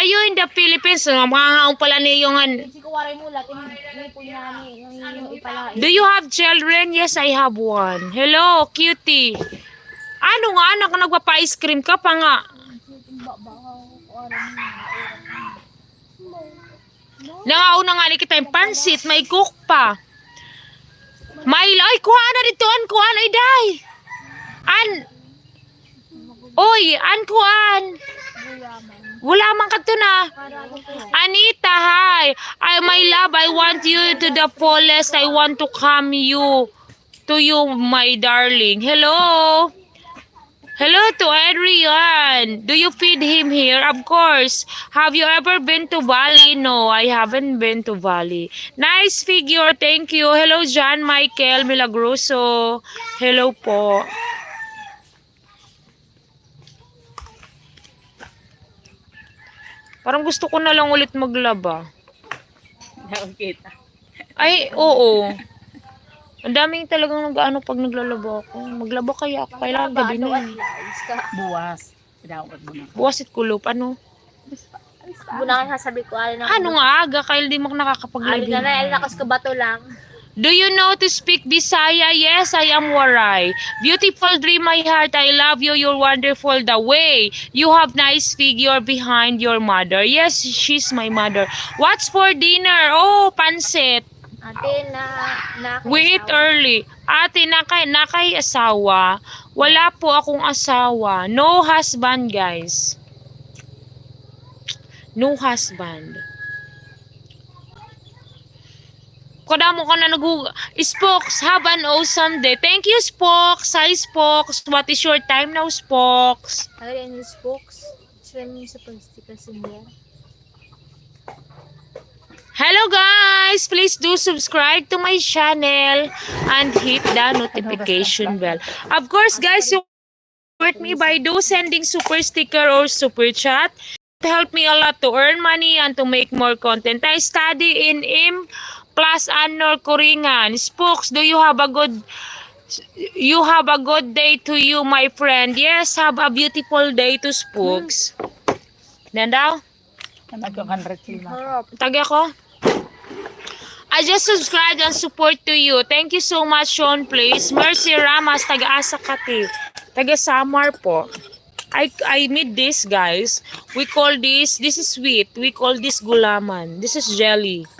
you in the Philippines? Mga pala niyo yung... Do you have children? Yes, I have one. Hello, cutie. Ano nga, anak, nagpapa-ice cream ka pa nga. Nangauna nga ni kita yung pansit, may cook pa. Ay, kuha na dito, kuhaan, ay day. Kuhaan. Wala man ka to na. Anita, hi. My love, I want you to the fullest. I want to come to you, my darling. Hello. Hello to Adrian. Do you feed him here? Of course. Have you ever been to Bali? No, I haven't been to Bali. Nice figure. Thank you. Hello, John Michael Milagroso. Hello po. Parang gusto ko na lang ulit maglaba. Okay. Ay, oo. Ang daming talagang nag-ano pag naglalaba ako. Maglaba kaya ako. Kailangan gabi na. Buwas. Buwas at kulop. Ano? Bunangan sabi ko. Ano nga aga? Kaya di mo nakakapag-live. Lakas ka bato lang. Do you know to speak Bisaya? Yes, I am Waray. Beautiful dream, my heart. I love you. You're wonderful the way. You have nice figure behind your mother. Yes, she's my mother. What's for dinner? Oh, pansit. Ate, We eat early. Ate, nakay asawa. Wala po akong asawa. No husband, guys. No husband. Kadamo ka na Spokes, have an awesome day. Thank you, Spokes. Hi, Spokes. What is your time now, Spokes? Again, Spokes. Swimming sa pagstikas in there. Hello guys! Please do subscribe to my channel and hit the notification bell. Of course guys, you support me by sending super sticker or super chat. It help me a lot to earn money and to make more content. I study in M plus Honor Koringan. Spokes, do you have a good day to you, my friend? Yes, have a beautiful day to Spokes. Yan daw? Tagi ako? I just subscribe and support to you. Thank you so much, Sean, please. Mercy Ramas, taga-asa Kati. Taga-Samar po. I made this, guys. We call this is sweet. We call this gulaman. This is jelly.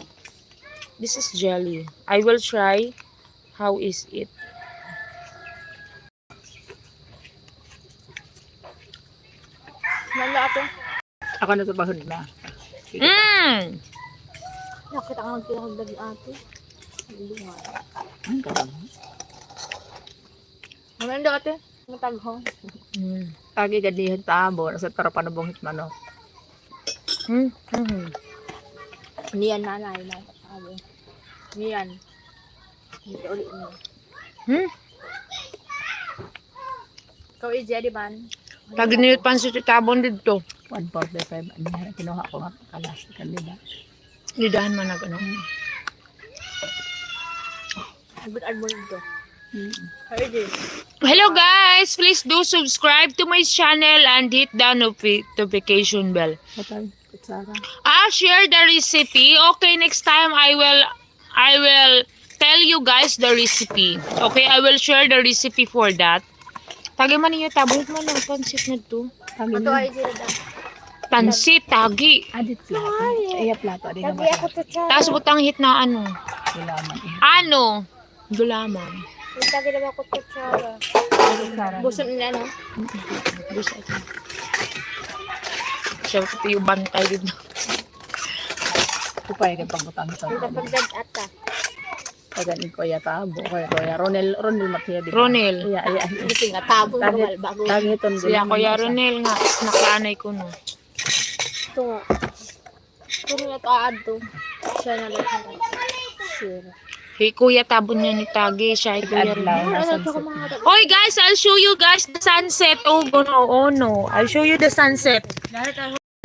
This is jelly. I will try. How is it? Mala ate. Ako na sa bahod na. Mmm! Nakita ka magtinahagdag ate. Ano ate? Matagho. Tagi gadihan tabo. Nasa tarapan na hitmano. Niyan nanay na. Niyan. Hindi ulit niya. Ikaw i-jelly ban? Lagi niyot pansit itabon dito. 145. Ano kinuha ko nga kalas kanila. Lidahan man ano. Good mo dito. Hello guys, please do subscribe to my channel and hit the notification bell. I'll share the recipe. Okay, next time I will tell you guys the recipe. Okay, I will share the recipe for that. Tagi man niyo tabot man ng pansit na to. Ato ay sila. Pansit, tagi. Adit plato. Iya plato. Tagi ako to cha. Tapos butang hit na ano? Gulaman. Ano? Gulaman. Tagi na ako to cha. Buson na no? Buson. Siya ko yung bantay dito. Kupay ka pagutang ito. Pagdag ata. Pagdating ko ya tabo. Kaya Ronel Matia. Ronel. Iya. Kasi nga tabo normal bago. Tagi iton. Siya ko ya Ronel nga. Nakanay ko no. Ito nga. Ito na taad to. Siya na lang. Sira. Hey, kuya tabon niya ni Tagi. Siya ay kuya Ronel. Oy guys, I'll show you guys the sunset. Oh no. I'll show you the sunset.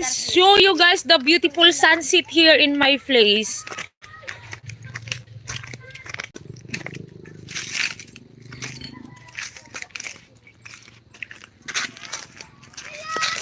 Show you guys the beautiful sunset here in my place.